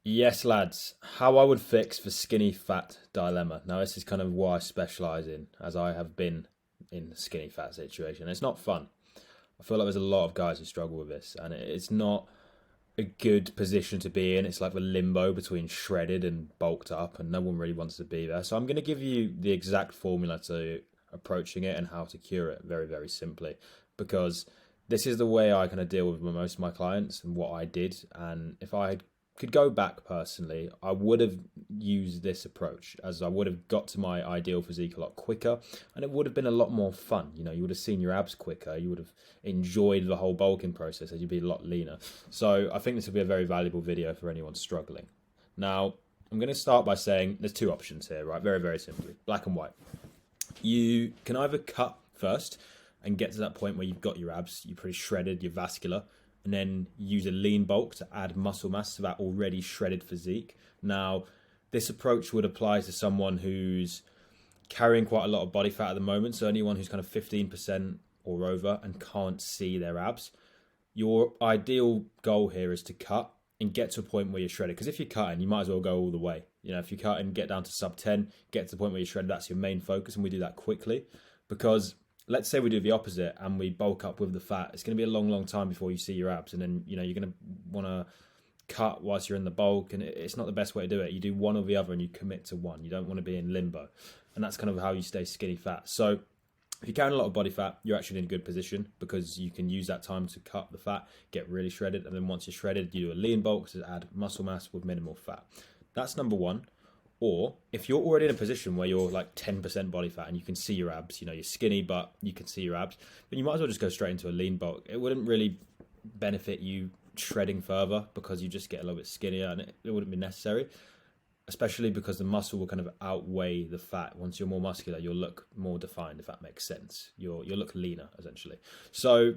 Yes, lads. How I would fix the skinny fat dilemma. Now, this is kind of what I specialize in, as I have been in the skinny fat situation. It's not fun. I feel like there's a lot of guys who struggle with this, and it's not a good position to be in. It's like the limbo between shredded and bulked up, and no one really wants to be there. So I'm going to give you the exact formula to approaching it and how to cure it very, very simply, because this is the way I kind of deal with most of my clients and what I did. And if I could go back personally, I would have used this approach, as I would have got to my ideal physique a lot quicker, and it would have been a lot more fun. You know, you would have seen your abs quicker, you would have enjoyed the whole bulking process, as you'd be a lot leaner. So I think this will be a very valuable video for anyone struggling. Now, I'm going to start by saying there's two options here, right? Very, very simply, black and white. You can either cut first and get to that point where you've got your abs, you're pretty shredded, you're vascular, and then use a lean bulk to add muscle mass to that already shredded physique. Now, this approach would apply to someone who's carrying quite a lot of body fat at the moment, so anyone who's kind of 15% or over and can't see their abs. Your ideal goal here is to cut and get to a point where you're shredded. Because if you're cutting, you might as well go all the way. You know, if you cut and get down to sub 10, get to the point where you're shredded, that's your main focus, and we do that quickly. Because let's say we do the opposite and we bulk up with the fat, it's going to be a long, long time before you see your abs, and then you're going to want to cut whilst you're in the bulk, and it's not the best way to do it. You do one or the other, and you commit to one. You don't want to be in limbo, and that's kind of how you stay skinny fat. So if you're carrying a lot of body fat, you're actually in a good position because you can use that time to cut the fat, get really shredded, and then once you're shredded, you do a lean bulk to add muscle mass with minimal fat. That's number one. Or if you're already in a position where you're like 10% body fat and you can see your abs, you're skinny, but you can see your abs, then you might as well just go straight into a lean bulk. It wouldn't really benefit you shredding further because you just get a little bit skinnier, and it wouldn't be necessary, especially because the muscle will kind of outweigh the fat. Once you're more muscular, you'll look more defined, if that makes sense. You'll look leaner, essentially. So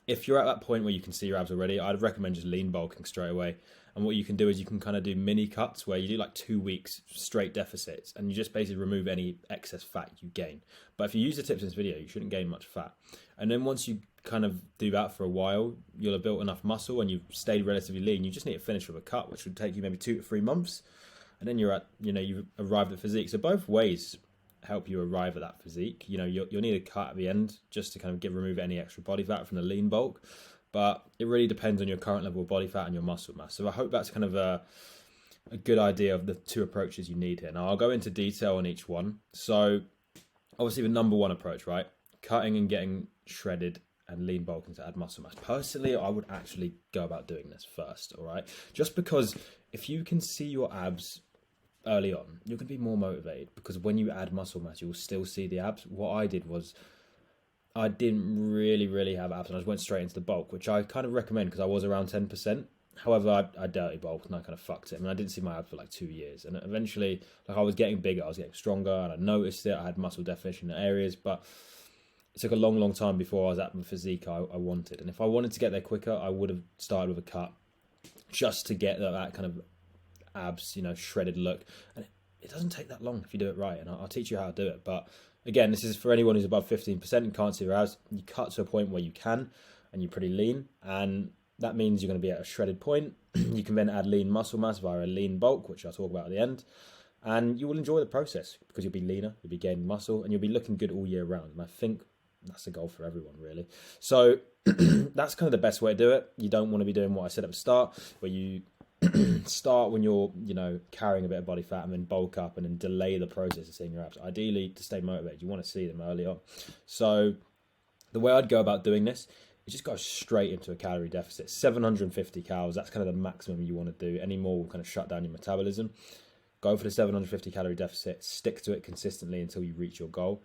if you're at that point where you can see your abs already, I'd recommend just lean bulking straight away. And what you can do is you can kind of do mini cuts where you do like 2 weeks straight deficits, and you just basically remove any excess fat you gain. But if you use the tips in this video, you shouldn't gain much fat. And then once you kind of do that for a while, you'll have built enough muscle and you've stayed relatively lean. You just need to finish with a cut, which would take you maybe 2 to 3 months. And then you're at, you've arrived at physique. So both ways help you arrive at that physique. You'll need a cut at the end just to kind of remove any extra body fat from the lean bulk. But it really depends on your current level of body fat and your muscle mass. So I hope that's kind of a good idea of the two approaches you need here. Now, I'll go into detail on each one. So obviously the number one approach, right? Cutting and getting shredded and lean bulking to add muscle mass. Personally, I would actually go about doing this first, all right? Just because if you can see your abs early on, you're going to be more motivated, because when you add muscle mass, you will still see the abs. What I did was I didn't really have abs, and I just went straight into the bulk, which I kind of recommend because I was around 10%. However, I dirty bulked and I kind of fucked it. I mean, I didn't see my abs for like 2 years, and eventually, like, I was getting bigger, I was getting stronger, and I noticed it. I had muscle definition in areas, but it took a long time before I was at the physique I wanted. And if I wanted to get there quicker, I would have started with a cut just to get that kind of abs, shredded look. And it doesn't take that long if you do it right, and I'll teach you how to do it. But again, this is for anyone who's above 15% and can't see your abs. You cut to a point where you can, and you're pretty lean, and that means you're going to be at a shredded point. You can then add lean muscle mass via a lean bulk, which I'll talk about at the end, and you will enjoy the process because you'll be leaner, you'll be gaining muscle, and you'll be looking good all year round. And I think that's the goal for everyone, really. So that's kind of the best way to do it. You don't want to be doing what I said at the start, where you start when you're, carrying a bit of body fat and then bulk up and then delay the process of seeing your abs. Ideally, to stay motivated, you want to see them early on. So the way I'd go about doing this is just go straight into a calorie deficit. 750 calories, that's kind of the maximum you want to do. Any more will kind of shut down your metabolism. Go for the 750 calorie deficit, stick to it consistently until you reach your goal.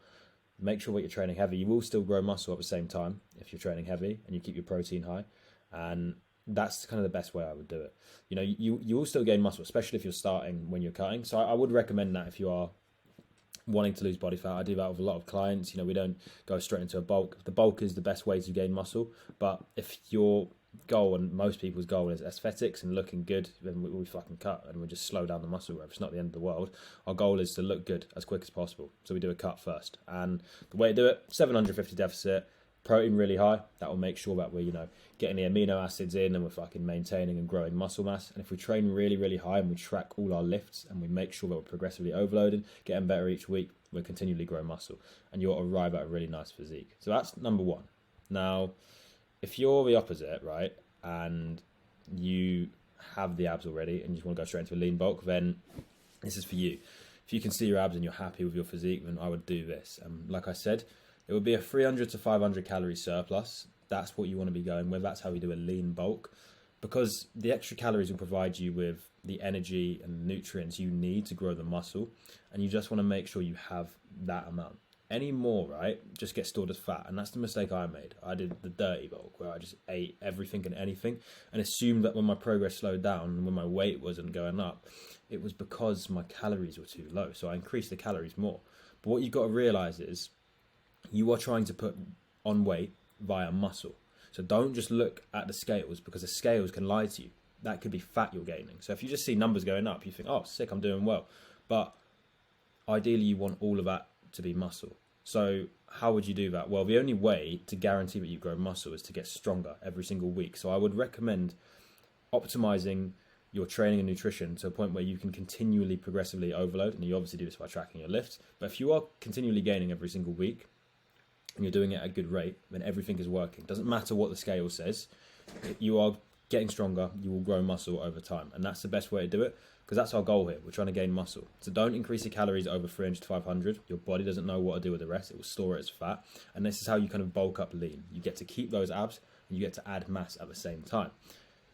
Make sure that you're training heavy. You will still grow muscle at the same time if you're training heavy and you keep your protein high. And that's kind of the best way I would do it. You will still gain muscle, especially if you're starting when you're cutting. So I would recommend that if you are wanting to lose body fat. I do that with a lot of clients. We don't go straight into a bulk. The bulk is the best way to gain muscle. But if your goal, and most people's goal, is aesthetics and looking good, then we fucking cut and we just slow down the muscle growth. It's not the end of the world. Our goal is to look good as quick as possible. So we do a cut first. And the way to do it, 750 deficit, Protein really high, that will make sure that we're, getting the amino acids in and we're fucking maintaining and growing muscle mass. And if we train really, really high and we track all our lifts and we make sure that we're progressively overloading, getting better each week, we're continually growing muscle and you'll arrive at a really nice physique. So that's number one. Now, if you're the opposite, right, and you have the abs already and you just want to go straight into a lean bulk, then this is for you. If you can see your abs and you're happy with your physique, then I would do this. Like I said, it would be a 300 to 500 calorie surplus. That's what you want to be going with. That's how we do a lean bulk, because the extra calories will provide you with the energy and nutrients you need to grow the muscle, and you just want to make sure you have that amount. Any more, right, just get stored as fat. And that's the mistake I made. I did the dirty bulk where I just ate everything and anything and assumed that when my progress slowed down and when my weight wasn't going up, it was because my calories were too low. So I increased the calories more. But what you've got to realize is you are trying to put on weight via muscle. So don't just look at the scales, because the scales can lie to you. That could be fat you're gaining. So if you just see numbers going up, you think, oh, sick, I'm doing well. But ideally you want all of that to be muscle. So how would you do that? Well, the only way to guarantee that you grow muscle is to get stronger every single week. So I would recommend optimizing your training and nutrition to a point where you can continually progressively overload. And you obviously do this by tracking your lifts. But if you are continually gaining every single week and you're doing it at a good rate, then everything is working. Doesn't matter what the scale says. You are getting stronger, you will grow muscle over time. And that's the best way to do it, because that's our goal here. We're trying to gain muscle. So don't increase your calories over 300 to 500. Your body doesn't know what to do with the rest. It will store it as fat. And this is how you kind of bulk up lean. You get to keep those abs and you get to add mass at the same time.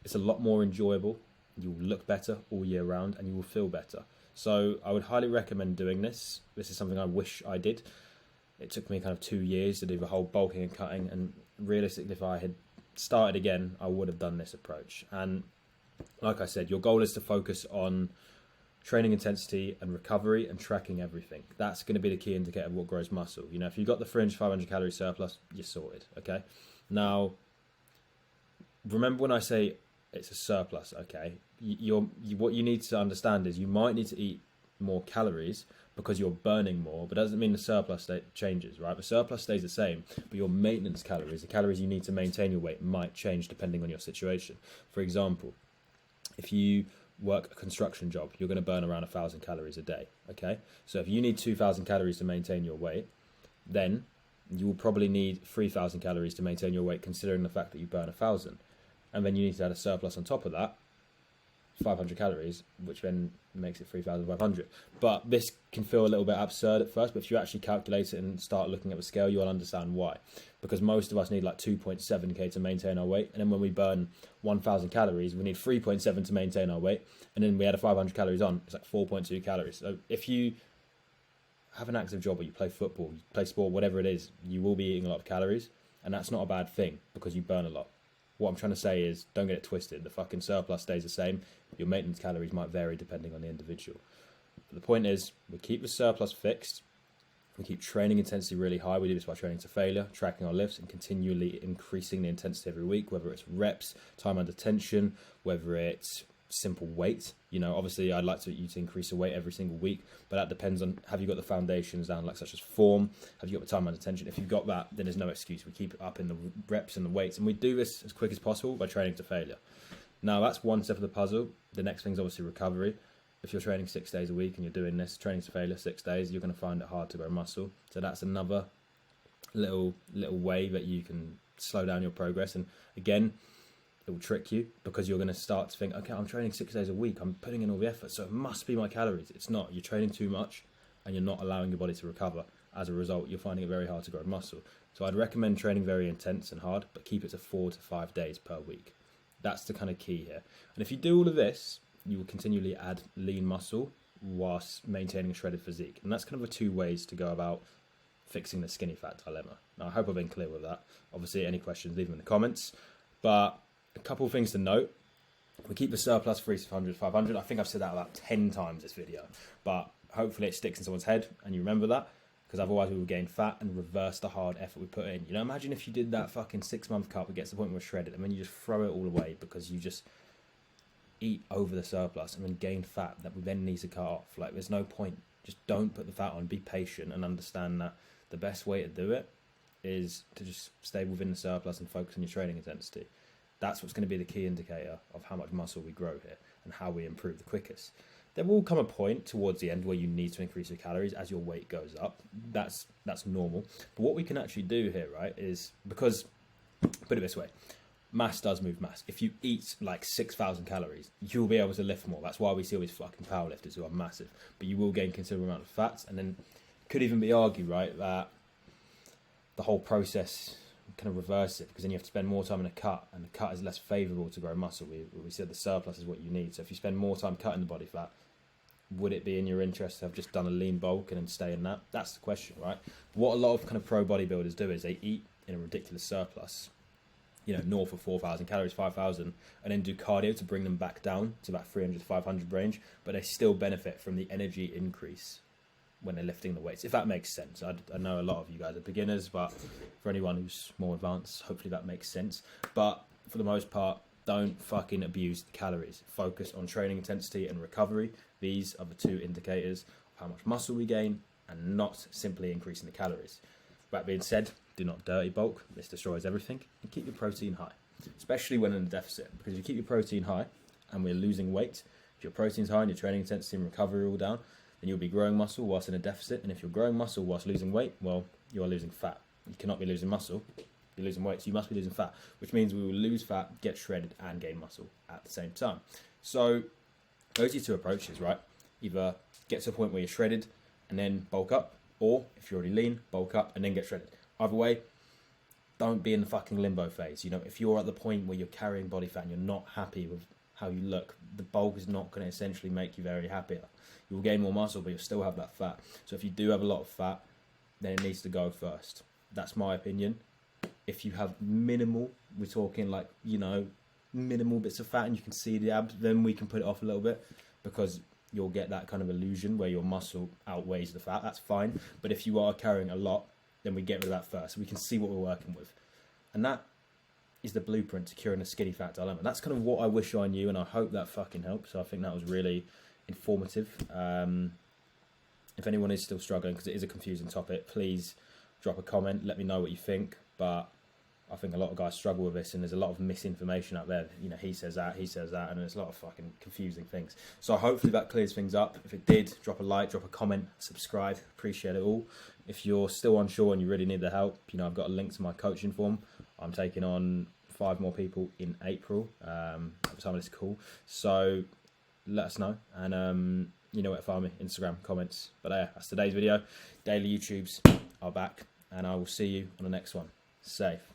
It's a lot more enjoyable. You will look better all year round and you will feel better. So I would highly recommend doing this. This is something I wish I did. It took me kind of 2 years to do the whole bulking and cutting. And realistically, if I had started again, I would have done this approach. And like I said, your goal is to focus on training intensity and recovery and tracking everything. That's going to be the key indicator of what grows muscle. If you've got the fringe 500 calorie surplus, you're sorted, okay? Now, remember when I say it's a surplus, okay? What you need to understand is you might need to eat more calories because you're burning more, but it doesn't mean the surplus state changes, right? The surplus stays the same, but your maintenance calories, the calories you need to maintain your weight, might change depending on your situation. For example, if you work a construction job, you're going to burn around 1,000 calories a day, okay? So if you need 2,000 calories to maintain your weight, then you will probably need 3,000 calories to maintain your weight, considering the fact that you burn 1,000. And then you need to add a surplus on top of that, 500 calories, which then makes it 3,500. But this can feel a little bit absurd at first, but if you actually calculate it and start looking at the scale, you'll understand why. Because most of us need like 2.7k to maintain our weight, and then when we burn 1,000 calories, we need 3.7 to maintain our weight, and then we add a 500 calories on, it's like 4.2 calories. So if you have an active job or you play football, you play sport, whatever it is, you will be eating a lot of calories, and that's not a bad thing because you burn a lot. What I'm trying to say is, don't get it twisted. The fucking surplus stays the same. Your maintenance calories might vary depending on the individual. But the point is, we keep the surplus fixed. We keep training intensity really high. We do this by training to failure, tracking our lifts, and continually increasing the intensity every week, whether it's reps, time under tension, whether it's simple weight. Obviously I'd like you to increase the weight every single week, but that depends on, have you got the foundations down, like such as form, have you got the time under tension? If you've got that, then there's no excuse. We keep it up in the reps and the weights, and we do this as quick as possible by training to failure. Now that's one step of the puzzle. The next thing is obviously recovery. If you're training 6 days a week and you're doing this, training to failure 6 days, you're going to find it hard to grow muscle. So that's another little way that you can slow down your progress. And again, it will trick you because you're going to start to think, okay, I'm training 6 days a week, I'm putting in all the effort, so it must be my calories. It's not. You're training too much and you're not allowing your body to recover. As a result, you're finding it very hard to grow muscle. So I'd recommend training very intense and hard, but keep it to 4 to 5 days per week. That's the kind of key here. And if you do all of this, you will continually add lean muscle whilst maintaining a shredded physique. And that's kind of the 2 ways to go about fixing the skinny fat dilemma. Now, I hope I've been clear with that. Obviously, any questions, leave them in the comments. But a couple of things to note. We keep the surplus 300, 500. I think I've said that about 10 times this video, but hopefully it sticks in someone's head and you remember that, because otherwise we will gain fat and reverse the hard effort we put in. Imagine if you did that fucking 6-month cut, it gets to the point where we're shredded, and then you just throw it all away because you just eat over the surplus and then gain fat that we then need to cut off. Like, there's no point. Just don't put the fat on. Be patient and understand that the best way to do it is to just stay within the surplus and focus on your training intensity. That's what's going to be the key indicator of how much muscle we grow here and how we improve the quickest. There will come a point towards the end where you need to increase your calories as your weight goes up. That's normal. But what we can actually do here, right, is because, put it this way, mass does move mass. If you eat like 6,000 calories, you'll be able to lift more. That's why we see all these fucking powerlifters who are massive. But you will gain considerable amount of fats, and then could even be argued, right, that the whole process kind of reverse it, because then you have to spend more time in a cut, and the cut is less favourable to grow muscle. We said the surplus is what you need. So if you spend more time cutting the body fat, would it be in your interest to have just done a lean bulk and then stay in that? That's the question, right? What a lot of kind of pro bodybuilders do is they eat in a ridiculous surplus, north of 4,000 calories, 5,000, and then do cardio to bring them back down to about 300 to 500 range, but they still benefit from the energy increase when they're lifting the weights, if that makes sense. I know a lot of you guys are beginners, but for anyone who's more advanced, hopefully that makes sense. But for the most part, don't fucking abuse the calories. Focus on training intensity and recovery. These are the two indicators of how much muscle we gain, and not simply increasing the calories. That being said, do not dirty bulk. This destroys everything. And keep your protein high, especially when in a deficit, because if you keep your protein high and we're losing weight, if your protein's high and your training intensity and recovery are all down, then you'll be growing muscle whilst in a deficit. And if you're growing muscle whilst losing weight, well, you're losing fat. You cannot be losing muscle. You're losing weight, so you must be losing fat, which means we will lose fat, get shredded, and gain muscle at the same time. So those are your two approaches, right? Either get to a point where you're shredded and then bulk up, or if you're already lean, bulk up and then get shredded. Either way, don't be in the fucking limbo phase. If you're at the point where you're carrying body fat and you're not happy with how you look, the bulk is not going to essentially make you very happier. You'll gain more muscle, but you'll still have that fat. So if you do have a lot of fat, then it needs to go first. That's my opinion. If you have minimal, we're talking like, minimal bits of fat and you can see the abs, then we can put it off a little bit, because you'll get that kind of illusion where your muscle outweighs the fat. That's fine. But if you are carrying a lot, then we get rid of that first, so we can see what we're working with. And that is the blueprint to curing the skinny fat dilemma. That's kind of what I wish I knew, and I hope that fucking helps. So I think that was really informative. If anyone is still struggling, because it is a confusing topic, please drop a comment, let me know what you think. But I think a lot of guys struggle with this, and there's a lot of misinformation out there. He says that, and there's a lot of fucking confusing things. So hopefully that clears things up. If it did, drop a like, drop a comment, subscribe. Appreciate it all. If you're still unsure and you really need the help, I've got a link to my coaching form. I'm taking on 5 more people in April at the time of this call. So let us know, and you know where to find me, Instagram, comments. But that's today's video. Daily YouTubes are back, and I will see you on the next one. Safe.